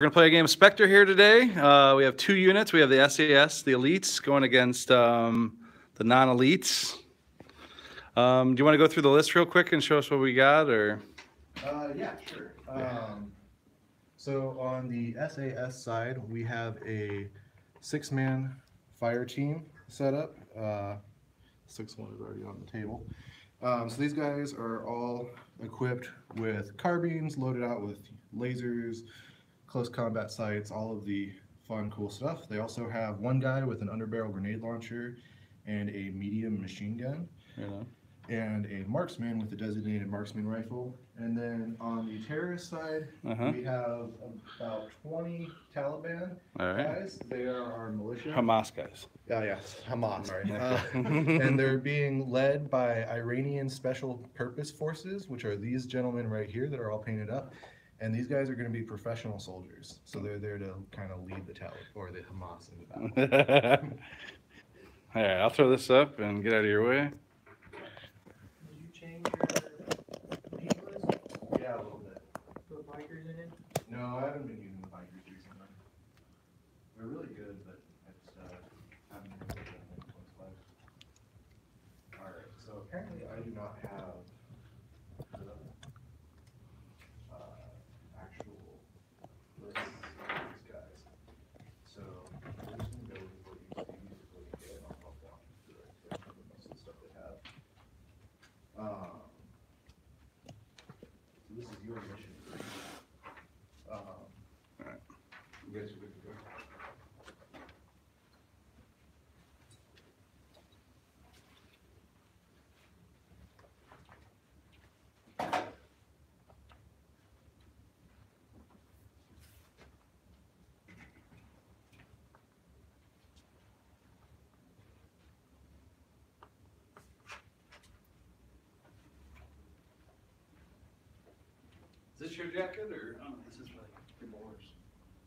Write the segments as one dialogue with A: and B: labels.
A: We're gonna play a game of Spectre here today. We have two units. We have the SAS, the elites, going against the non-elites. Do you want to go through the list real quick and show us what we got, or?
B: Yeah, sure. So on the SAS side, we have a 6-man fire team set up. 6-1 is already on the table. So these guys are all equipped with carbines, loaded out with lasers, close combat sights, all of the fun, cool stuff. They also have one guy with an underbarrel grenade launcher and a medium machine gun. And a marksman with a designated marksman rifle. And then on the terrorist side, we have about 20 Taliban guys. They are our militia.
A: Hamas guys.
B: Yes, Hamas. And they're being led by Iranian Special Purpose Forces, which are these gentlemen right here that are all painted up. And these guys are going to be professional soldiers. So they're there to kind of lead the Taliban, or the Hamas in the battle.
A: All right, I'll throw this up and get out of your way.
C: Change your name list?
B: Yeah, a little bit.
C: Put bikers in it?
B: No, I haven't been using the bikers recently. They're really good, but I just haven't been able to get them in place. Alright, so apparently I do not have the actual list of these guys. So we're just going to go with what you see is what you get, and I'll help walk you through it to cover most of the stuff they have. So this is your mission.
A: Alright.
B: You guys are good to go.
A: Is this your jacket, or oh, this is like your boys?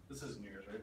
A: This isn't yours, right?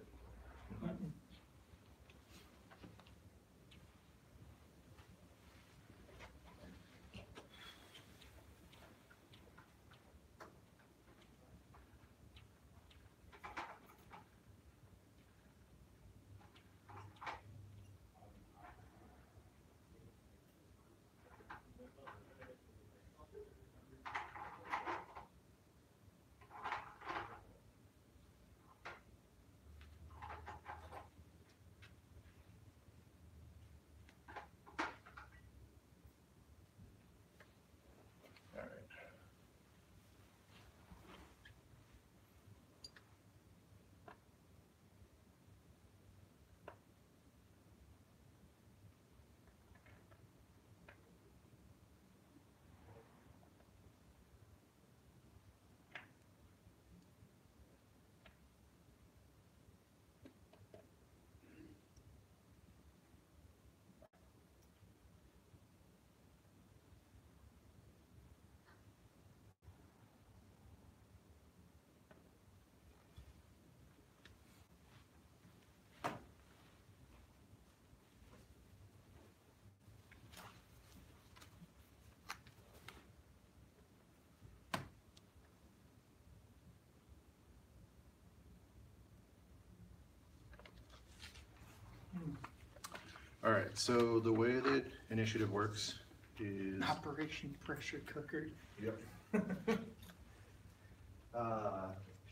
B: Alright, so the way that initiative works is...
C: Operation Pressure Cooker.
B: Yep.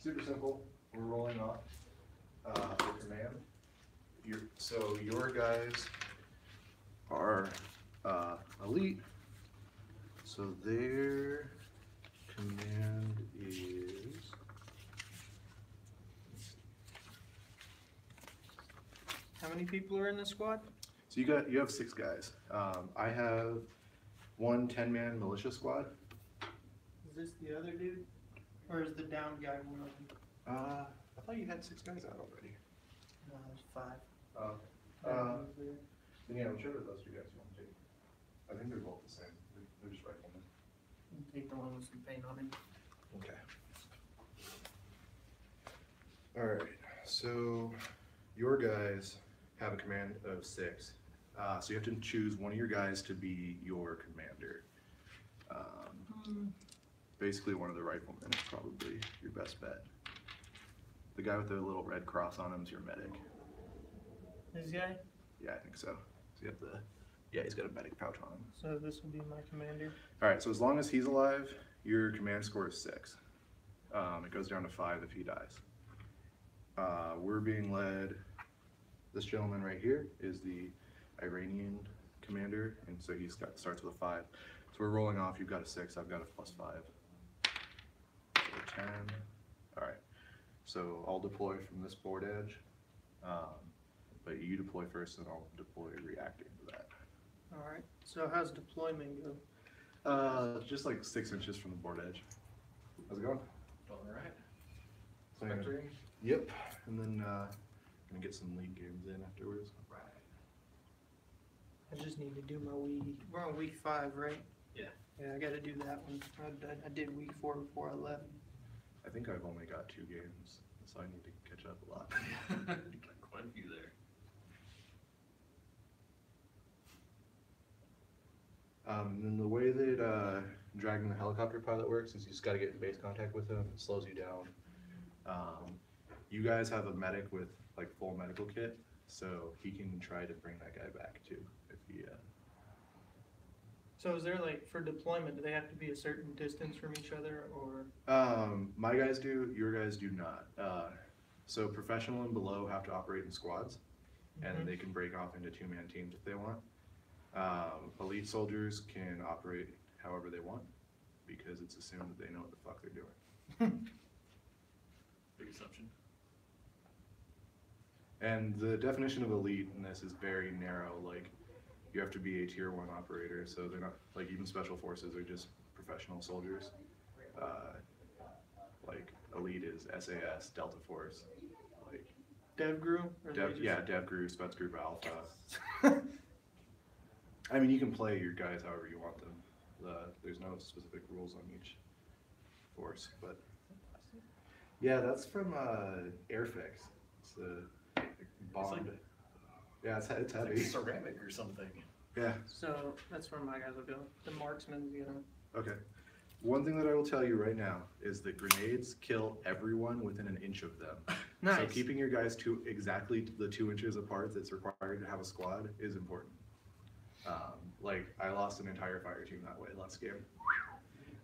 B: Super simple. We're rolling off for command. So your guys are elite. So their command is...
C: How many people are in the squad?
B: So you have 6 guys. I have one 10-man militia squad.
C: Is this the other dude? Or is the down guy one of them?
B: I thought you had 6 guys out already.
C: No, there's 5.
B: Then yeah, whichever of those 2 guys you want to take. I think they're both the same. They're just riflemen.
C: Take the one with some paint on it.
B: Okay. Alright, so your guys have a command of 6. So you have to choose one of your guys to be your commander. Basically one of the riflemen is probably your best bet. The guy with the little red cross on him is your medic.
C: This guy?
B: Yeah, I think so. So you have the, yeah, he's got a medic pouch on him.
C: So this will be my commander.
B: All right, so as long as he's alive, your command score is 6. It goes down to 5 if he dies. We're being led, this gentleman right here is the Iranian commander, and so starts with a 5. So we're rolling off, you've got a 6, I've got a +5. So 10. All right, so I'll deploy from this board edge, but you deploy first and I'll deploy reacting to that.
C: Alright, so how's deployment go?
B: Just like 6 inches from the board edge. How's it going?
D: All right.
B: So,
D: Spectre?
B: yep, and then gonna get some league games in afterwards.
D: Right.
C: I just need to do my week. We're on week 5, right?
D: Yeah.
C: Yeah, I gotta do that one. I did week 4 before I left.
B: I think I've only got 2 games, so I need to catch up a lot.
D: Quite a few there.
B: And then the way that dragging the helicopter pilot works is you just got to get in base contact with him. It slows you down. You guys have a medic with like full medical kit, so he can try to bring that guy back too. If he.
C: So is there like, for deployment, do they have to be a certain distance from each other, or?
B: My guys do, your guys do not. So professional and below have to operate in squads, and they can break off into 2-man teams if they want. Elite soldiers can operate however they want because it's assumed that they know what the fuck they're doing.
D: Big assumption.
B: And the definition of elite in this is very narrow. Like, you have to be a tier 1 operator, so they're not, like, even special forces are just professional soldiers. Like, elite is SAS, Delta Force, like...
C: DevGru?
B: Yeah, DevGru, Spec Group Alpha. I mean, you can play your guys however you want them. There's no specific rules on each force, but... Yeah, that's from Airfix. It's a bond. Yeah, it's heavy.
D: It's like ceramic or something.
B: Yeah.
C: So that's where my guys will go. The marksman's gonna.
B: Okay. One thing that I will tell you right now is that grenades kill everyone within an inch of them.
C: Nice.
B: So keeping your guys exactly the 2 inches apart that's required to have a squad is important. Like, I lost an entire fire team that way last game.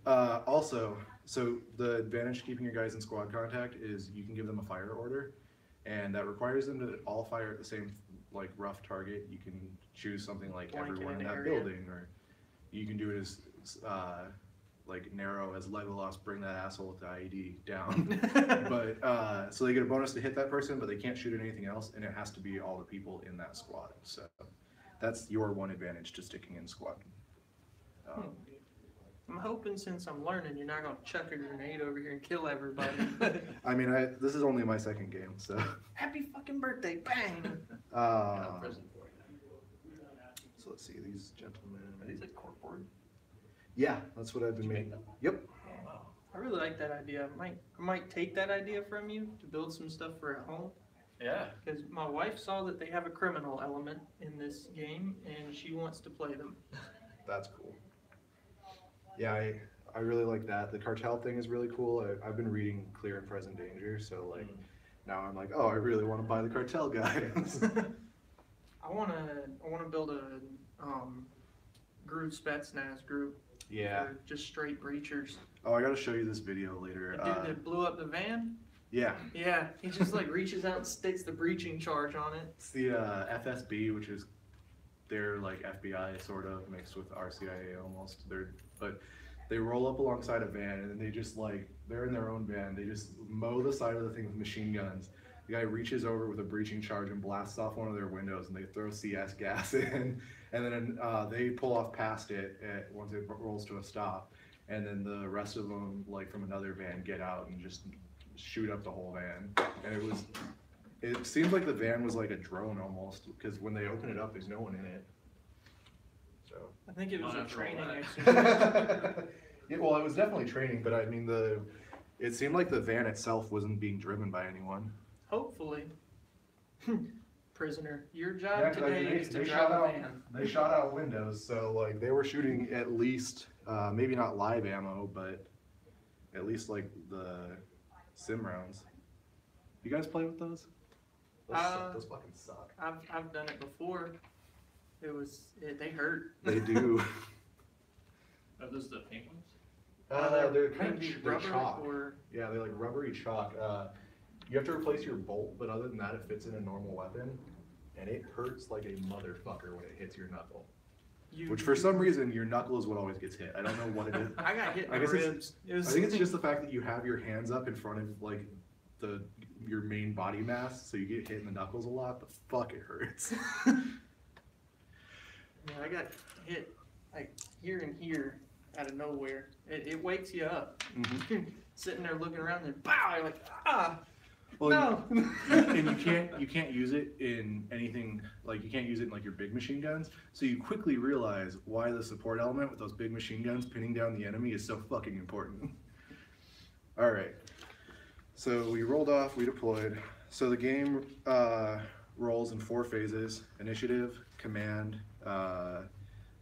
B: Also, so the advantage to keeping your guys in squad contact is you can give them a fire order, and that requires them to all fire at the same, like, rough target. You can choose something like everyone in that building, or you can do it as like narrow as Legolas, bring that asshole with the IED down. But so they get a bonus to hit that person, but they can't shoot at anything else, and it has to be all the people in that squad. So that's your one advantage to sticking in squad.
C: I'm hoping since I'm learning, you're not gonna chuck a grenade over here and kill everybody.
B: I mean, this is only my 2nd game, so.
C: Happy fucking birthday, bang!
D: Got a present for you.
B: So let's see, these gentlemen.
D: Are these like corkboard?
B: Yeah, that's what I've been
D: Did you
B: making.
D: make them?
B: Yep.
D: Oh, wow.
C: I really like that idea. I might take that idea from you to build some stuff for at home.
D: Yeah.
C: Because my wife saw that they have a criminal element in this game, and she wants to play them.
B: That's cool. Yeah, I really like that. The cartel thing is really cool. I've been reading Clear and Present Danger, so like now I'm like, oh, I really want to buy the cartel guys.
C: I wanna build a group Spetsnaz group.
B: Yeah.
C: For just straight breachers.
B: Oh, I gotta show you this video later.
C: The dude that blew up the van.
B: Yeah.
C: Yeah, he just like reaches out and sticks the breaching charge on it.
B: It's the FSB, which is their like FBI sort of mixed with our CIA almost. But they roll up alongside a van and they just like, they're in their own van. They just mow the side of the thing with machine guns. The guy reaches over with a breaching charge and blasts off one of their windows, and they throw CS gas in, and then they pull off past it once it rolls to a stop, and then the rest of them, like from another van, get out and just shoot up the whole van. And it seems like the van was like a drone almost, because when they open it up, there's no one in it. So
C: I think it was
D: Not
C: a
D: after all
C: training
D: that.
C: exercise.
B: yeah, well, it was definitely training, but I mean it seemed like the van itself wasn't being driven by anyone.
C: Hopefully. Prisoner, your job today is to
B: they
C: drive
B: shot
C: a
B: out,
C: van.
B: They shot out windows, so like they were shooting at least, maybe not live ammo, but at least like the sim rounds. You guys play with those?
D: Those fucking suck.
C: I've done it before. They hurt.
B: They do.
D: Are those the pink ones?
B: They're kind of
C: maybe
B: they're
C: rubber
B: chalk.
C: or
B: Yeah, they're like rubbery chalk. You have to replace your bolt, but other than that, it fits in a normal weapon, and it hurts like a motherfucker when it hits your knuckle. Which for some reason, your knuckle is what always gets hit. I don't know what it is.
C: I got hit in
B: I
C: the
B: guess
C: ribs.
B: I think it's just the fact that you have your hands up in front of like your main body mass, so you get hit in the knuckles a lot. But fuck, it hurts.
C: Yeah, I got hit like here and here out of nowhere. It wakes you up. Sitting there looking around and pow! You're like, ah,
B: Well,
C: no.
B: and you can't use it in anything, like you can't use it in like your big machine guns. So you quickly realize why the support element with those big machine guns pinning down the enemy is so fucking important. All right. So we rolled off, we deployed. So the game rolls in 4 phases: initiative, command,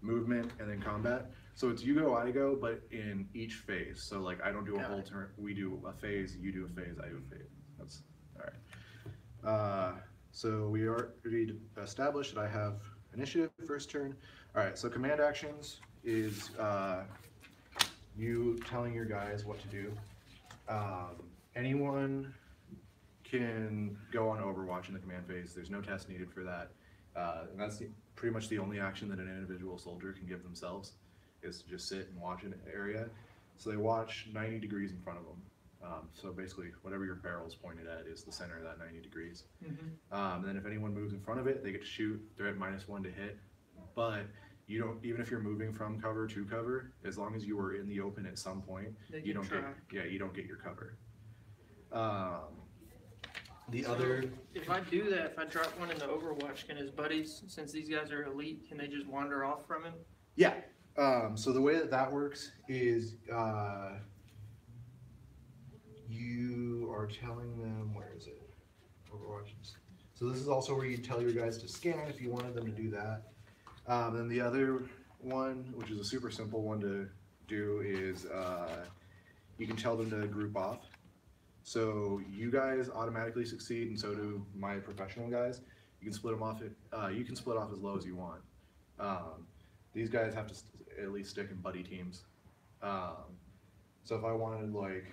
B: movement, and then combat. So it's you go, I go, but in each phase. So like I don't do a whole turn. We do a phase, you do a phase, I do a phase. That's all right. So we already established that I have initiative first turn. All right. So command actions is you telling your guys what to do. Anyone can go on Overwatch in the command phase. There's no test needed for that. And that's pretty much the only action that an individual soldier can give themselves, is to just sit and watch an area. So they watch 90 degrees in front of them. So basically, whatever your barrel's pointed at is the center of that 90 degrees. And then if anyone moves in front of it, they get to shoot. They're at -1 to hit. But you don't, even if you're moving from cover to cover, as long as you were in the open at some point, you don't get your cover.
C: If I do that, if I drop one in the Overwatch, can his buddies, since these guys are elite, can they just wander off from him?
B: Yeah. So the way that works is you are telling them, where is it? Overwatch. So this is also where you tell your guys to scan if you wanted them to do that. Then the other one, which is a super simple one to do, is you can tell them to group off. So you guys automatically succeed, and so do my professional guys. You can split them off. You can split off as low as you want. These guys have to at least stick in buddy teams. So if I wanted like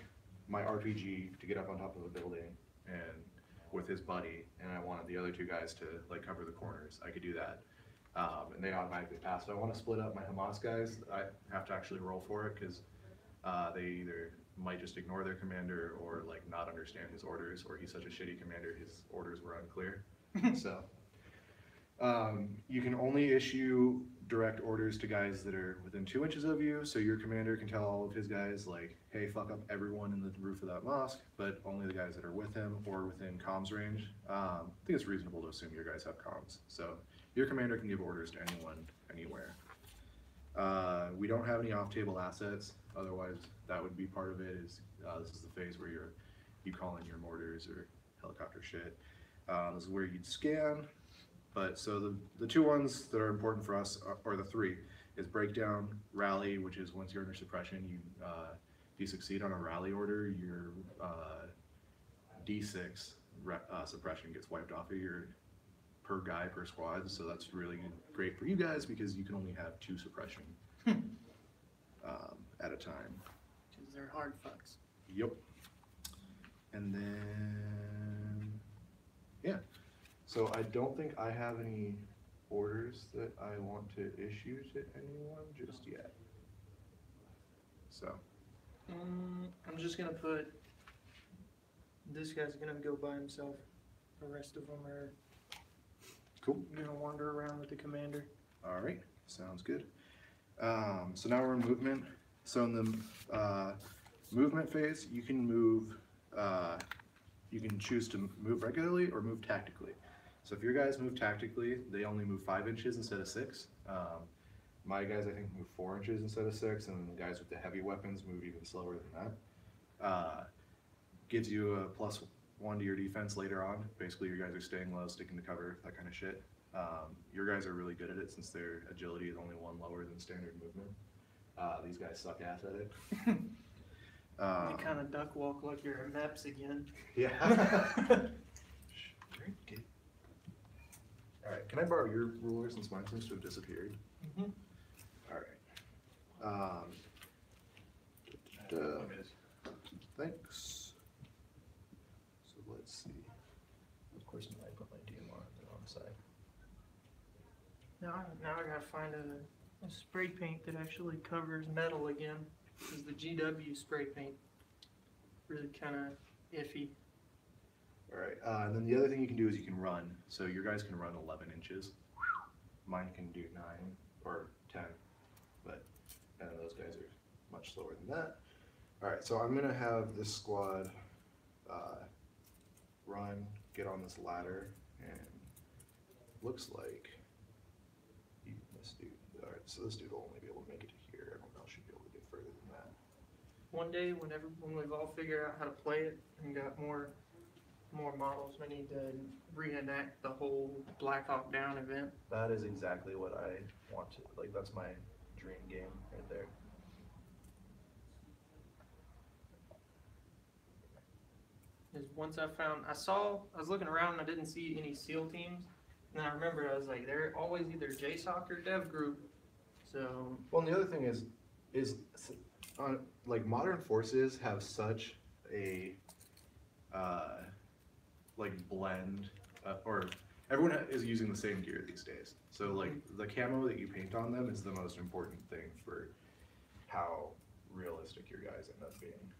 B: my RPG to get up on top of a building and with his buddy, and I wanted the other 2 guys to like cover the corners, I could do that. And they automatically pass. If I want to split up my Hamas guys, I have to actually roll for it, because they either might just ignore their commander or like not understand his orders, or he's such a shitty commander his orders were unclear. So you can only issue direct orders to guys that are within 2 inches of you. So your commander can tell all of his guys like, hey, fuck up everyone in the roof of that mosque, but only the guys that are with him or within comms range. I think it's reasonable to assume your guys have comms. So your commander can give orders to anyone, anywhere. We don't have any off-table assets. Otherwise, that would be part of it. Is this is the phase where you call in your mortars or helicopter shit. This is where you'd scan. But so the 2 ones that are important for us, or the 3, is breakdown, rally, which is once you're under suppression, if you succeed on a rally order, your D6 suppression gets wiped off of your per guy per squad. So that's really great for you guys, because you can only have 2 suppression at a time.
C: Because they're hard fucks.
B: Yep. And then, yeah. So I don't think I have any orders that I want to issue to anyone just yet. So.
C: I'm just going to put, this guy's going to go by himself. The rest of them are
B: Cool.
C: going to wander around with the commander.
B: All right. Sounds good. So now we're in movement. So in the movement phase, you can move, you can choose to move regularly or move tactically. So if your guys move tactically, they only move 5 inches instead of 6. My guys, I think, move 4 inches instead of 6, and the guys with the heavy weapons move even slower than that. Gives you a +1 to your defense later on. Basically, your guys are staying low, sticking to cover, that kind of shit. Your guys are really good at it, since their agility is only 1 lower than standard movement. These guys suck ass at it.
C: You kind of duck walk like you're a MEPS again.
B: Yeah. Alright, can I borrow your ruler since mine seems to have disappeared?
C: Mm-hmm.
B: Alright. Thanks. So let's see.
E: Of course, I put my DMR on the side.
C: Now I gotta find a spray paint that actually covers metal again. Because the GW spray paint really kind of iffy.
B: Alright, and then the other thing you can do is you can run. So your guys can run 11 inches. Mine can do 9 or 10, but and those guys are much slower than that. Alright, so I'm gonna have this squad run, get on this ladder, and looks like this dude. Alright, so this dude will only be able to make it to here. Everyone else should be able to get further than that.
C: One day, when we've all figured out how to play it and got more models, we need to reenact the whole Black Hawk Down event.
E: That is exactly what I want to, like, that's my dream game right there.
C: Is once I was looking around and I didn't see any SEAL teams. And then I remember I was like, they're always either JSOC or Dev Group. So.
B: Well, and the other thing is like modern forces have such a like blend, or everyone is using the same gear these days. So like the camo that you paint on them is the most important thing for how realistic your guys end up being.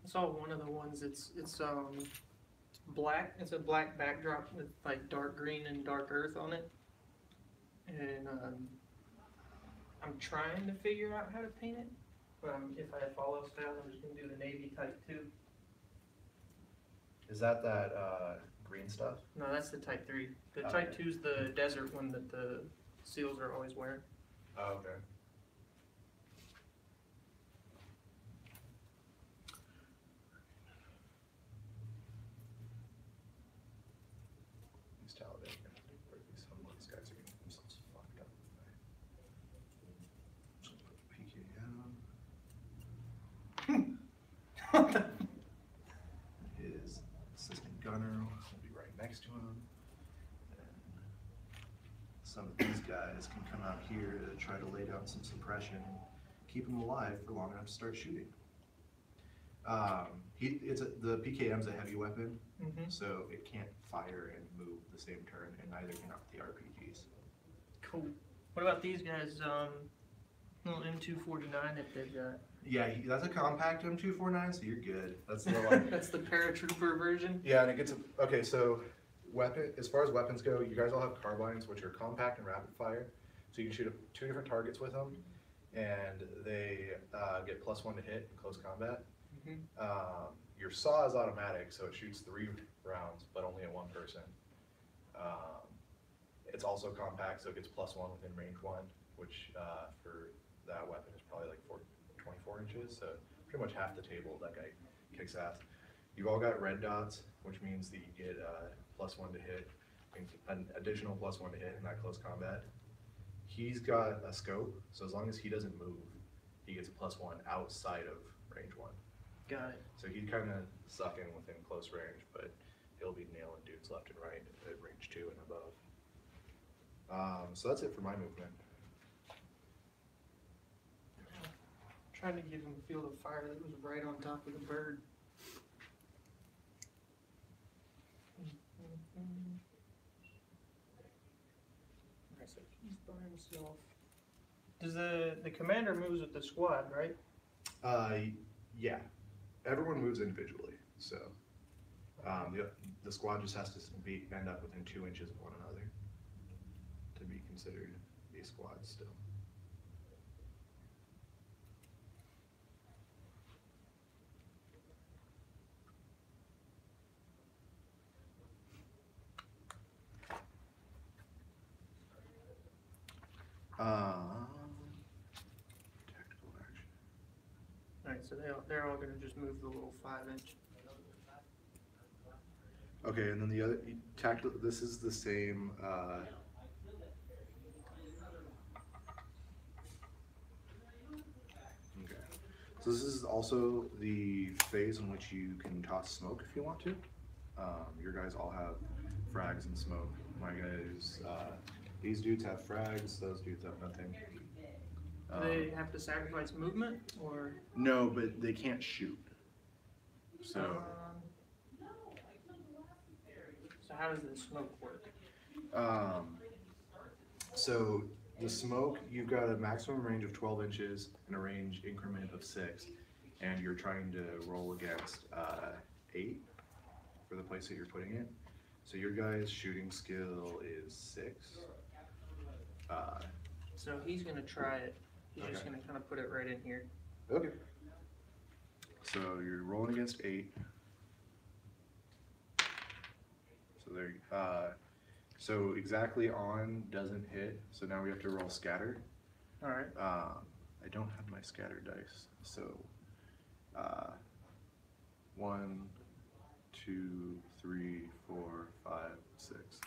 C: I saw one of the ones. It's black. It's a black backdrop with like dark green and dark earth on it. And I'm trying to figure out how to paint it. But if I follow style, I'm just gonna do the navy type 2.
E: Is that green stuff?
C: No, that's the type 3. The
E: Oh,
C: type
E: okay.
C: 2 is the desert one that the SEALs are always wearing.
E: Oh, okay.
B: These Taliban, some of these guys are getting themselves fucked up. So let's put the PK down. His assistant gunner will be right next to him. And some of these guys can come out here to try to lay down some suppression and keep him alive for long enough to start shooting. The PKM's a heavy weapon, so it can't fire and move the same turn, and neither can the RPGs.
C: Cool. What about these guys? Little M249 if they've got.
B: Yeah, that's a compact M249, so you're good. That's the one.
C: That's the paratrooper version.
B: Yeah, and it gets okay. So, as far as weapons go, you guys all have carbines, which are compact and rapid fire. So you can shoot 2 different targets with them, and they get +1 to hit in close combat. Your SAW is automatic, so it shoots 3 rounds, but only at 1 person. It's also compact, so it gets +1 within range 1, which for that weapon is probably like 24 inches, so pretty much half the table. That guy kicks ass. You've all got red dots, which means that you get +1 to hit, and an additional +1 to hit in that close combat. He's got a scope, so as long as he doesn't move, he gets a +1 outside of range 1.
C: Got it.
B: So he's kind of sucking within close range, but he'll be nailing dudes left and right at range 2 and above. So that's it for my movement.
C: Trying to give him a field of fire that was right on top of the bird. Alright, so he's by himself. Does the commander moves with the squad, right?
B: Yeah. Everyone moves individually, so the squad just has to end up within 2 inches of one another to be considered a squad still. Tactical action.
C: Alright, so they're all gonna just move the little 5-inch.
B: Okay, and then the other tactical. This is the same. Okay, So this is also the phase in which you can toss smoke if you want to. Your guys all have frags and smoke. My guys, these dudes have frags, those dudes have nothing.
C: Do they have to sacrifice movement, or?
B: No, but they can't shoot. So,
C: So how does the smoke work?
B: so the smoke, you've got a maximum range of 12 inches and a range increment of 6, and you're trying to roll against 8 for the place that you're putting it. So your guy's shooting skill is 6.
C: So he's gonna try it. He's just
B: Okay.
C: gonna kind of put it right in here.
B: Okay. So you're rolling against 8. So there. So exactly on doesn't hit. So now we have to roll scatter.
C: All right.
B: I don't have my scatter dice. So 1, 2, 3, 4, 5, 6.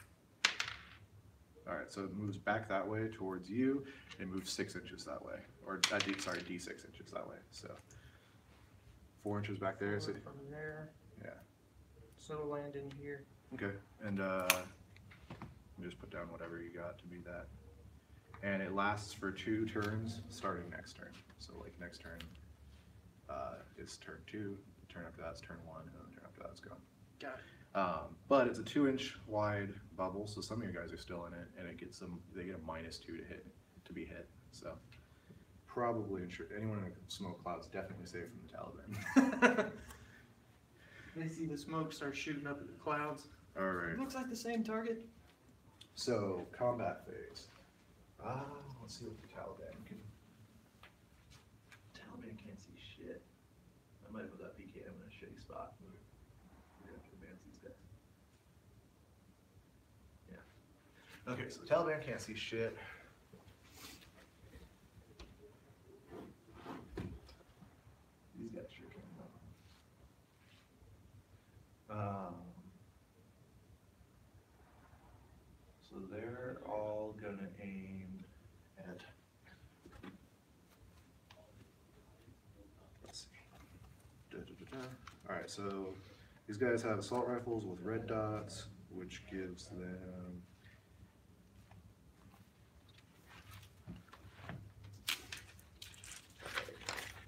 B: All right, so it moves back that way towards you, and moves 6 inches that way, or sorry, D6 inches that way. So 4 inches back there. So
C: From there.
B: yeah.
C: So it'll land in here.
B: Okay, and just put down whatever you got to be that. And it lasts for 2 turns, starting next turn. So like next turn is turn 2, turn after that's turn 1, and then turn after that's gone.
C: Got it.
B: But it's a 2-inch wide bubble, so some of your guys are still in it, and it gets them. They get a -2 to be hit. So probably anyone in a smoke cloud's definitely safe from the Taliban.
C: They see the smoke start shooting up at the clouds.
B: All right.
C: It looks like the same target.
B: So combat phase. Let's see what the Taliban can.
E: Taliban can't see shit. I might put that PKM in a shitty spot. We're gonna have to advance these guys. Yeah.
B: Okay, so the Taliban can't see shit.
E: These guys sure can. So they're all gonna aim at.
B: Let's see. All right, so these guys have assault rifles with red dots, which gives them.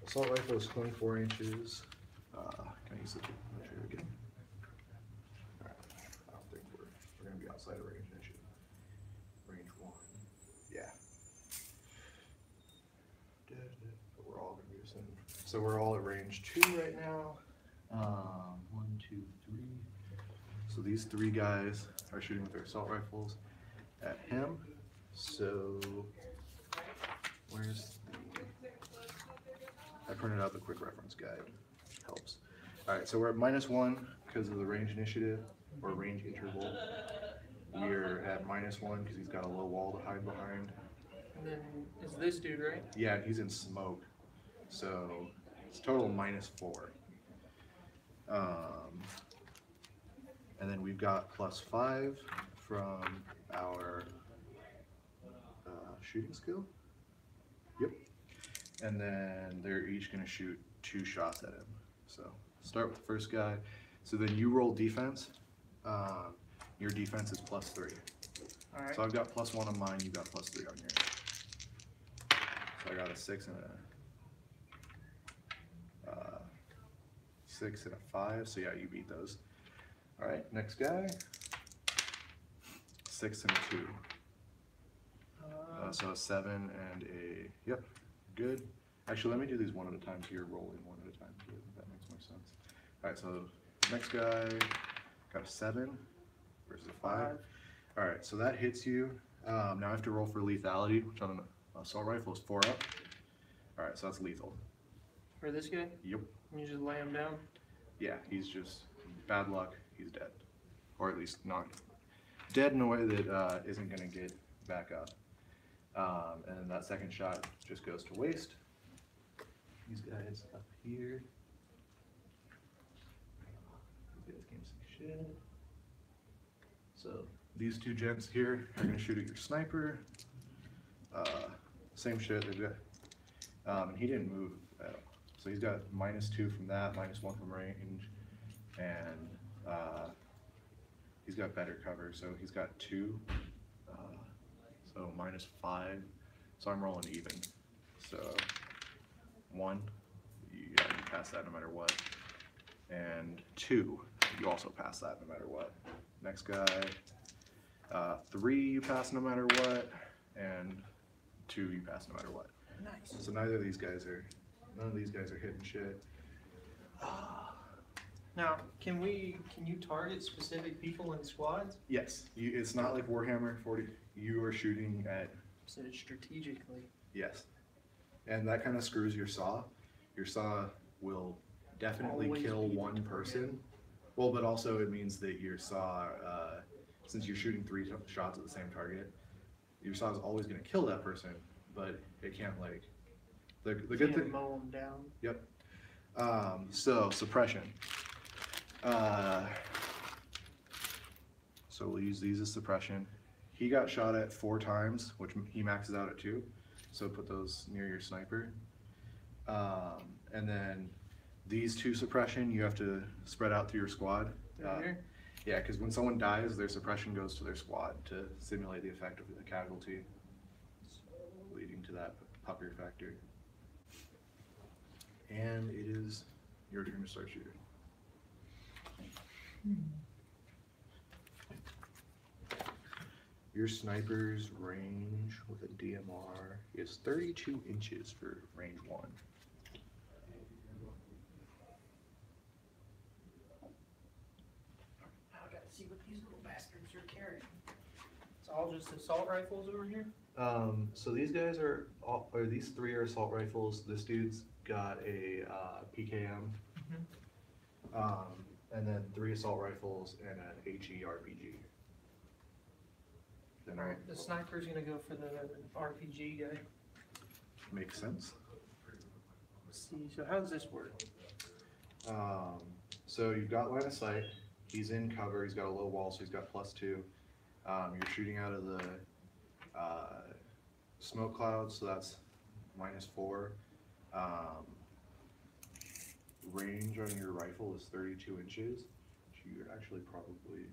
B: Assault rifle is 24 inches. Can I use the trigger again? Alright, I don't think we're gonna be outside of range initiative. Range 1. Yeah. But we're all gonna be the same. So we're all at range 2 right now. 1, 2, 3. So these 3 guys are shooting with their assault rifles at him. So where's I printed out the quick reference guide. Helps. Alright, so we're at -1 because of the range initiative, or range interval. We're at -1 because he's got a low wall to hide behind.
C: And then is this dude, right?
B: Yeah, he's in smoke. So it's total -4. And then we've got +5 from our shooting skill. Yep. And then they're each going to shoot 2 shots at him. So start with the first guy. So then you roll defense. Your defense is +3.
C: All right.
B: So I've got +1 on mine. You've got +3 on yours. So I got a 6 and a 6 and a 5. So yeah, you beat those. All right, next guy. 6 and a 2. So a 7 and a, yep, good. Actually, let me do these one at a time so you're rolling one at a time. That makes more sense. All right, so next guy got a 7 versus a 5. All right, so that hits you. Now I have to roll for lethality, which on an assault rifle is 4 up. All right, so that's lethal.
C: For this guy?
B: Yep.
C: You just lay him down?
B: Yeah, he's just bad luck. He's dead. Or at least not dead in a way that isn't going to get back up. And then that second shot just goes to waste. These guys up here. These guys can't see shit. So these 2 gents here are going to shoot at your sniper. Same shit. They've got, and he didn't move at all. So he's got -2 from that, -1 from range, and he's got better cover, so he's got 2, so -5. So I'm rolling even. So 1, you pass that no matter what, and 2, you also pass that no matter what. Next guy, 3, you pass no matter what, and 2, you pass no matter what.
C: Nice.
B: So none of these guys are hitting shit.
C: Now, can you target specific people in squads?
B: Yes, it's not like Warhammer 40. You are shooting at,
C: So strategically.
B: yes, and that kind of screws your saw. Your saw will definitely
C: Always
B: kill
C: be the
B: one
C: target.
B: person. Well, but also it means that your saw, since you're shooting 3 shots at the same target, your saw is always going to kill that person, but it can't like. The good
C: Can't
B: thing.
C: mow them down.
B: Yep. So suppression. So we'll use these as suppression. He got shot at 4 times, which he maxes out at 2. So put those near your sniper. And then these 2 suppression, you have to spread out through your squad.
C: They're here?
B: Yeah, because when someone dies, their suppression goes to their squad to simulate the effect of the casualty, leading to that pucker factor. And it is your turn to start shooting. Your sniper's range with a DMR is 32 inches for range 1.
C: Now I gotta see what these little bastards are carrying. It's all just assault rifles over here?
B: So these guys are all, or these 3 are assault rifles. This dude's got a PKM, and then 3 assault rifles and an HE RPG. Then
C: Alright, the sniper's gonna go for the RPG guy.
B: makes sense.
C: Let's see, so how does this work?
B: So you've got line of sight. He's in cover. He's got a low wall, so he's got +2. You're shooting out of the smoke cloud, so that's -4. Range on your rifle is 32 inches. Which you're actually probably.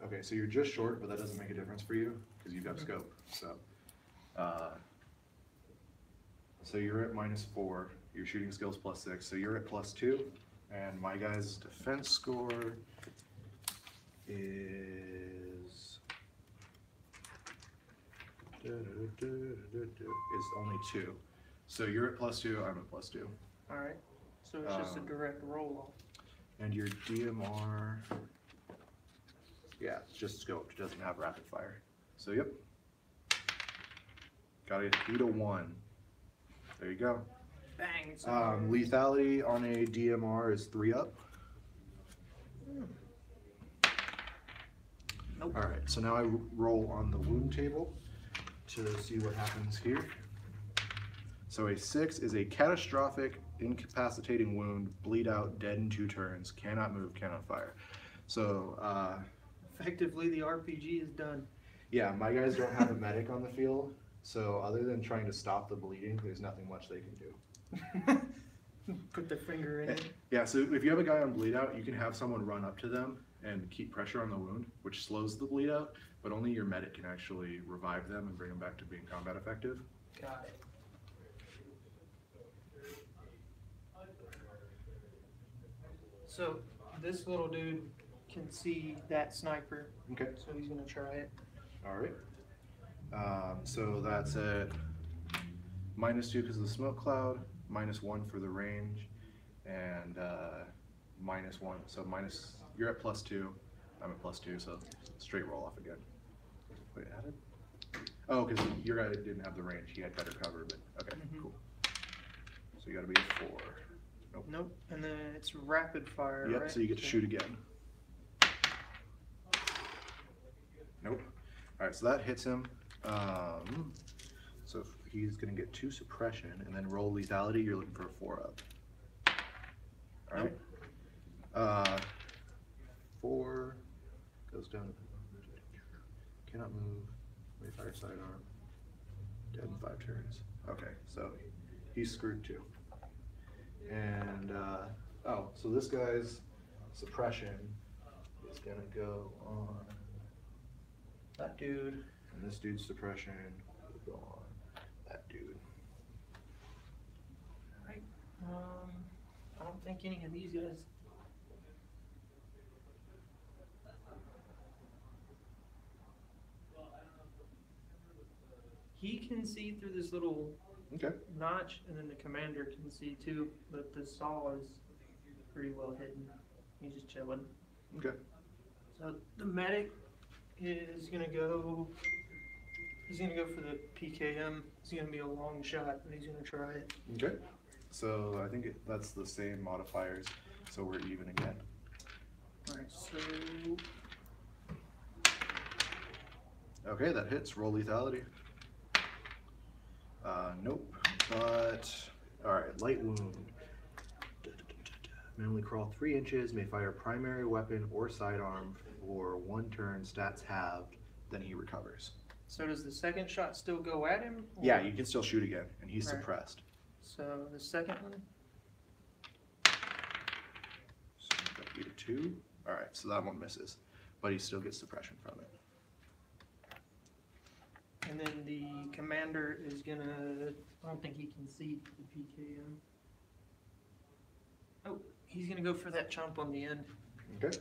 B: Okay, so you're just short, but that doesn't make a difference for you because you've got scope. So, so you're at -4. Your shooting skills +6, so you're at +2. And my guy's defense score is only 2. So you're at +2. I'm at +2.
C: Alright, so it's just a direct roll off.
B: And your DMR, yeah, it's just scoped. It doesn't have rapid fire. So yep, got a 2-1. There you go.
C: Bang! It's
B: Lethality on a DMR is 3 up.
C: Nope.
B: All right, so now I roll on the wound table to see what happens here. So a 6 is a catastrophic, incapacitating wound, bleed out, dead in 2 turns, cannot move, cannot fire. So
C: Effectively, the RPG is done.
B: yeah, my guys don't have a medic on the field, so other than trying to stop the bleeding, there's nothing much they can do.
C: Put the finger in it.
B: Yeah, so if you have a guy on bleed out, you can have someone run up to them and keep pressure on the wound, which slows the bleed out, but only your medic can actually revive them and bring them back to being combat effective.
C: Got it. So this little dude can see that sniper,
B: Okay.
C: so he's gonna try it.
B: All right. So that's at -2 because of the smoke cloud, -1 for the range, and -1. So you're at +2. I'm at +2, so straight roll off again. Wait, how did? Oh, because your guy didn't have the range. He had better cover, but okay, cool. So you got to be a 4. Nope.
C: Nope. And then it's rapid fire,
B: Yep.
C: right?
B: So you get to shoot again. Nope. All right, so that hits him. So he's gonna get 2 suppression and then roll lethality. You're looking for a 4 up. All right. 4 goes down. Cannot move. May fire sidearm. Dead in 5 turns. Okay, so he's screwed too. And, oh, so this guy's suppression is gonna go on that dude, and this dude's suppression will go on that dude.
C: Right. I don't think any of these guys. He can see through this little
B: Okay.
C: notch, and then the commander can see too, but the saw is pretty well hidden. He's just chilling.
B: Okay.
C: So the medic is gonna go. He's gonna go for the PKM. It's gonna be a long shot, but he's gonna try it.
B: Okay. So I think that's the same modifiers, so we're even again.
C: All right. So
B: Okay, that hits. Roll lethality. Nope. But alright, light wound. May only crawl 3 inches, may fire primary weapon or sidearm for 1 turn, stats halved, then he recovers.
C: So does the second shot still go at him? or-
B: Yeah, you can still shoot again, and he's
C: Right.
B: suppressed.
C: So the second one.
B: So that'd be a 2. Alright, so that one misses, but he still gets suppression from it.
C: And then the commander is gonna, I don't think he can see the PKM. Oh, he's gonna go for that chomp on the end.
B: Okay.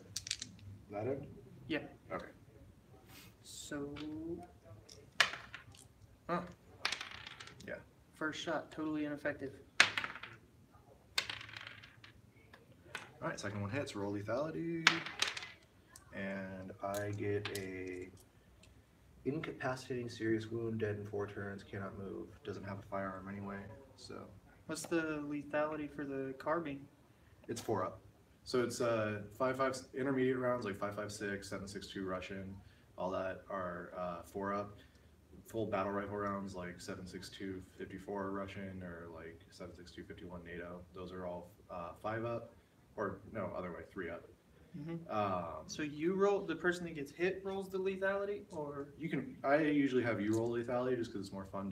B: That end?
C: Yeah.
B: Okay.
C: So, huh.
B: Yeah.
C: First shot, totally ineffective.
B: Alright, second one hits, roll lethality. And I get a incapacitating serious wound, dead in 4 turns, cannot move, doesn't have a firearm anyway, so
C: What's the lethality for the carbine?
B: it's 4 up. So it's 5.5 intermediate rounds like 5.56, 7.62 Russian, all that are 4 up. Full battle rifle rounds like 7.62 54 Russian or like 7.62 51 NATO. Those are all 5 up, or no, other way, 3 up.
C: So you roll, the person that gets hit rolls the lethality, or?
B: You can. I usually have you roll lethality just because it's more fun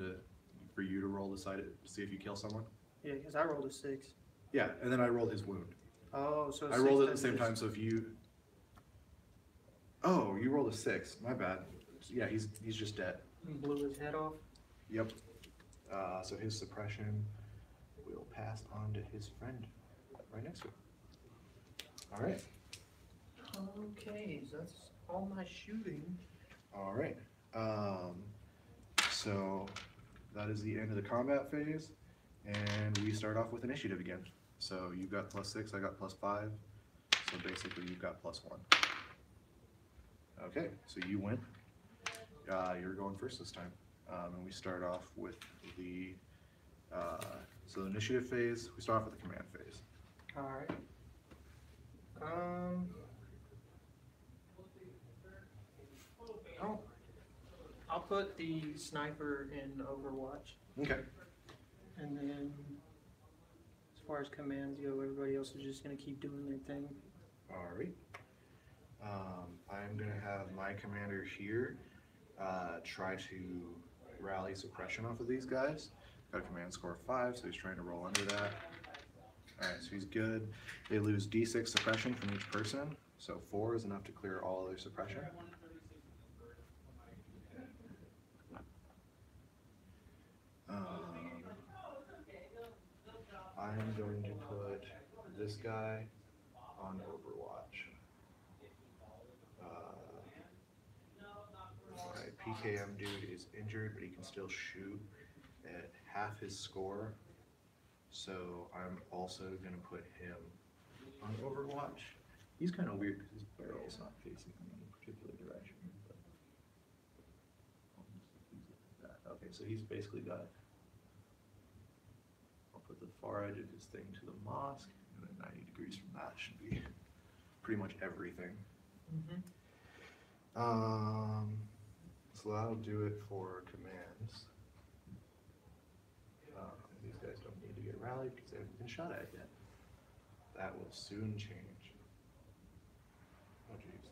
B: for you to roll to see if you kill someone.
C: Yeah, because I rolled a 6.
B: Yeah, and then I rolled his wound.
C: Oh, so
B: I rolled it at the same time. So if you, oh, you rolled a 6. My bad. Yeah, he's just dead.
C: And blew his head off.
B: Yep. So his suppression will pass on to his friend right next to him. All right.
C: Okay, so that's all my shooting.
B: All right. So that is the end of the combat phase, and we start off with initiative again. So you got +6, I got +5. So basically, you've got +1. Okay, so you win. You're going first this time, and we start off with the so the initiative phase. We start off with the command phase.
C: All right. I'll put the sniper in Overwatch,
B: Okay.
C: and then as far as commands go, everybody else is just gonna keep doing their thing.
B: All right. I'm gonna have my commander here try to rally suppression off of these guys. Got a command score of 5, so he's trying to roll under that. All right, so he's good. They lose D6 suppression from each person, so 4 is enough to clear all their suppression. I'm going to put this guy on Overwatch. My PKM dude is injured, but he can still shoot at half his score. So I'm also going to put him on Overwatch. He's kind of weird because his barrel's not facing in any particular direction. But okay, so he's basically got, I'll put the far edge of his thing to the mosque, and then 90 degrees from that should be pretty much everything. So that'll do it for commands. These guys don't need to get rallied because they haven't been shot at yet. That will soon change. Oh jeez.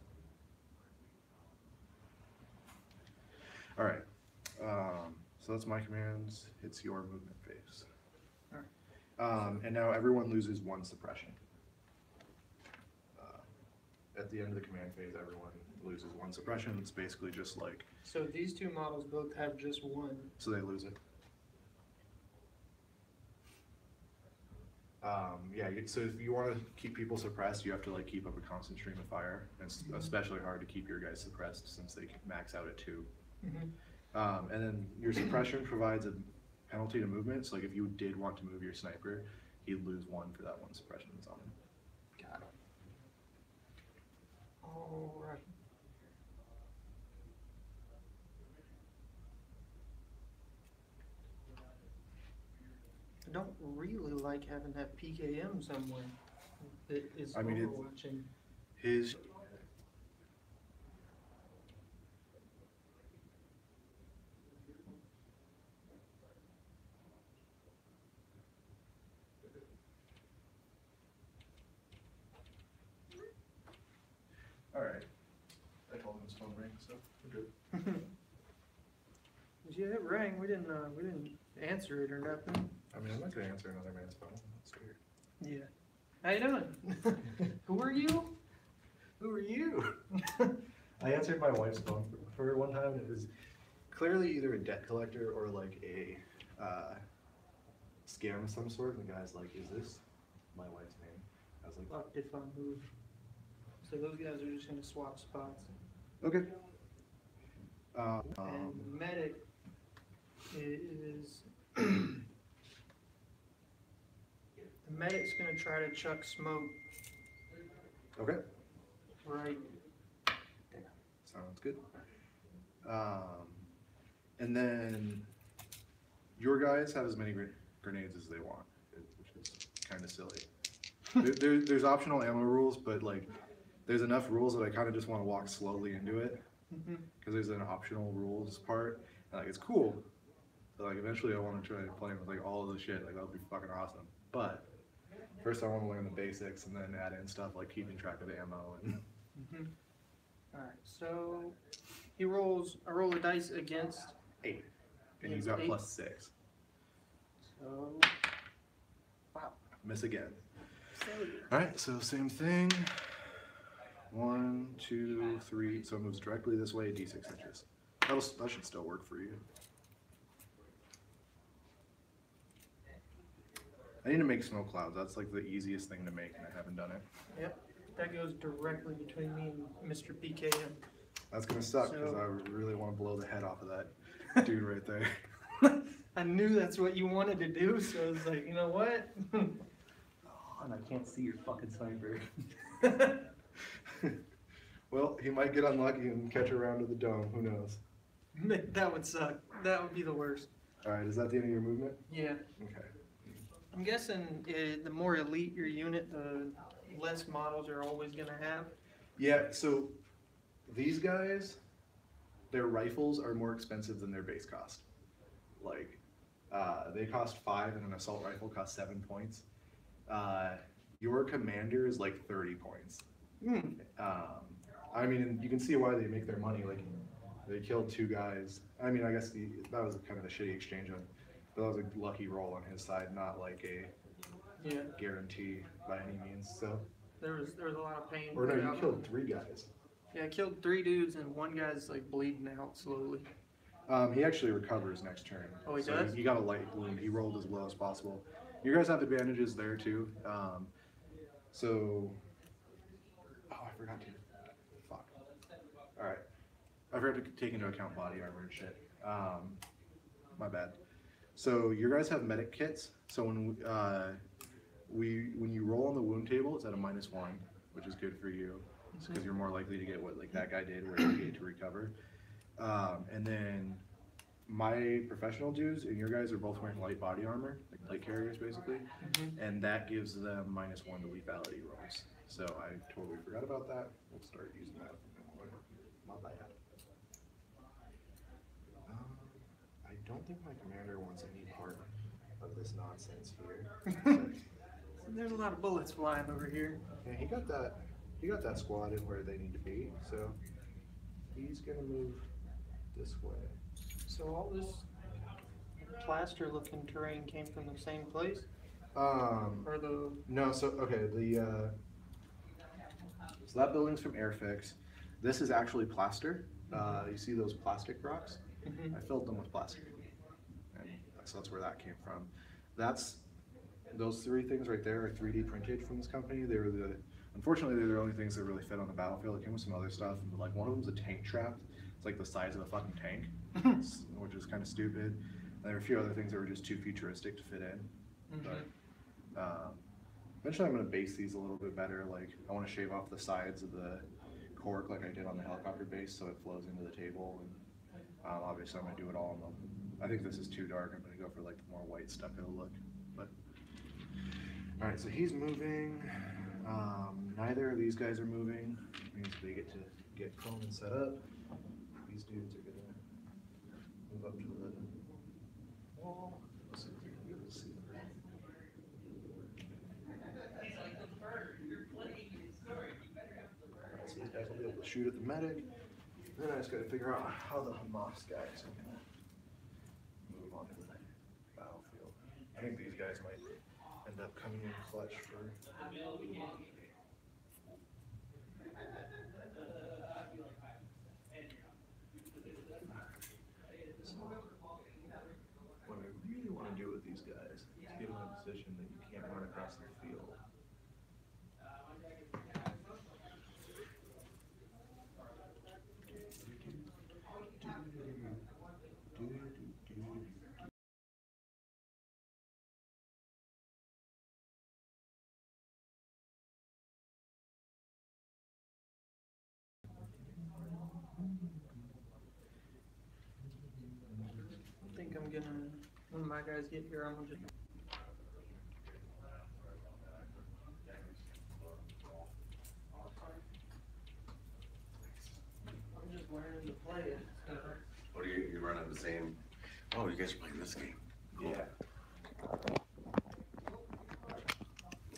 B: All right. So So that's my commands. It's your movement phase.
C: Alright.
B: And now everyone loses 1 suppression. At the end of the command phase, everyone loses 1 suppression. It's basically just like,
C: So these two models both have just 1.
B: so they lose it. Yeah, so if you want to keep people suppressed, you have to like keep up a constant stream of fire. And it's especially hard to keep your guys suppressed since they can max out at 2.
C: Mm-hmm.
B: And then your suppression provides a penalty to movement. So like if you did want to move your sniper, he'd lose 1 for that 1 suppression that's on him.
C: Got it. Alright. I don't really like having that PKM somewhere that is
B: I mean,
C: overwatching.
B: His Alright. I told him his phone rang, so we're good.
C: Yeah, it rang. We didn't answer it or nothing.
B: I mean, I'm not gonna answer another man's phone. That's weird.
C: Yeah. How you doing? Who are you?
B: Who are you? I answered my wife's phone for one time, and it was clearly either a debt collector or like a scam of some sort. And the guy's like, "Is this my wife's name?" I was like,
C: Fucked if I move. So those guys are just gonna swap spots.
B: "Okay."
C: And medic is the medic's gonna try to chuck smoke
B: Okay.
C: right.
B: Sounds good. And then your guys have as many grenades as they want, which is kind of silly. There's optional ammo rules, but like there's enough rules that I kind of just want to walk slowly into it because there's an optional rules part. And, like it's cool. But, like eventually I want to try playing with like all of the shit. Like that would be fucking awesome. But first I want to learn the basics and then add in stuff like keeping track of the ammo and.
C: Alright, so I roll a dice against
B: 8. And you've
C: Against
B: got
C: 8.
B: +6.
C: so wow.
B: Miss again.
C: Failure.
B: Alright, so same thing. 1, 2, 3. So it moves directly this way, d6 inches. That should still work for you. I need to make snow clouds. That's like the easiest thing to make, and I haven't done it.
C: Yep. That goes directly between me and Mr. PKM.
B: That's gonna suck because
C: So-
B: I really want to blow the head off of that dude right there.
C: I knew that's what you wanted to do, so I was like, you know what?
E: Oh, and I can't see your fucking sniper.
B: Well, he might get unlucky and catch around to the dome. Who knows?
C: That would suck. That would be the worst.
B: Alright, is that the end of your movement?
C: Yeah.
B: Okay.
C: I'm guessing the more elite your unit, the less models are always going to have.
B: Yeah, so these guys, their rifles are more expensive than their base cost. Like, they cost 5 and an assault rifle costs 7 points. Your commander is like 30 points. I mean, you can see why they make their money. Like, they killed 2 guys. I mean, I guess that was kind of a shitty exchange on, but that was a lucky roll on his side, not like a
C: Yeah.
B: guarantee by any means. So,
C: There was a lot of pain.
B: or no, you
C: throughout.
B: killed 3 guys.
C: Yeah, I killed 3 dudes and one guy's like bleeding out slowly.
B: He actually recovers next turn.
C: Oh, he
B: so
C: does?
B: He got a light wound. He rolled as low as possible. You guys have advantages there too. So, oh, I forgot to. Fuck. All right, I forgot to take into account body armor and shit. My bad. So your guys have medic kits. So when you roll on the wound table, it's at a -1, which is good for you, because you're more likely to get what like that guy did, where you get to recover. And then my professional dudes and your guys are both wearing light body armor, like light carriers basically, and that gives them -1 to lethality rolls. So I totally forgot about that. We'll start using that. My bad. I don't think my commander wants any part of this nonsense here.
C: There's a lot of bullets flying over here.
B: Yeah, he got that squad in where they need to be, so he's gonna move this way.
C: So all this plaster looking terrain came from the same place? Or the,
B: No, so, okay, so that building's from Airfix. This is actually plaster. You see those plastic rocks?
C: Mhm.
B: I filled them with plastic. And so that's where that came from. Those three things right there are 3D printed from this company. Unfortunately, they're the only things that really fit on the battlefield. It came with some other stuff, but like one of them's a tank trap. It's like the size of a fucking tank, which is kind of stupid. And there are a few other things that were just too futuristic to fit in. But eventually I'm going to base these a little bit better. Like I want to shave off the sides of the cork like I did on the helicopter base so it flows into the table. And obviously I'm going to do it all on them. I think this is too dark. I'm going to go for like the more white stucco look. But all right, so he's moving. Neither of these guys are moving. It means they get to get prone and set up. These dudes are going to move up to the wall. Let's see if we can be able to see them. So these guys will be able to shoot at the medic. Then I just got to figure out how the Hamas guys are going to move on to the battlefield. I think these guys might end up coming in clutch for. What I really want to do with these guys is get them in a position that you can't run across their field.
C: I think I'm gonna, when my guys get here, I'm gonna just. I'm just learning to play it. So.
F: What are you running the same? Oh, you guys are playing this game. Cool.
B: Yeah.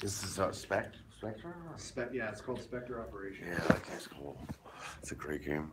F: This is Spectre?
B: Yeah, it's called Spectre Operation.
F: Yeah, that game's cool. It's a great game.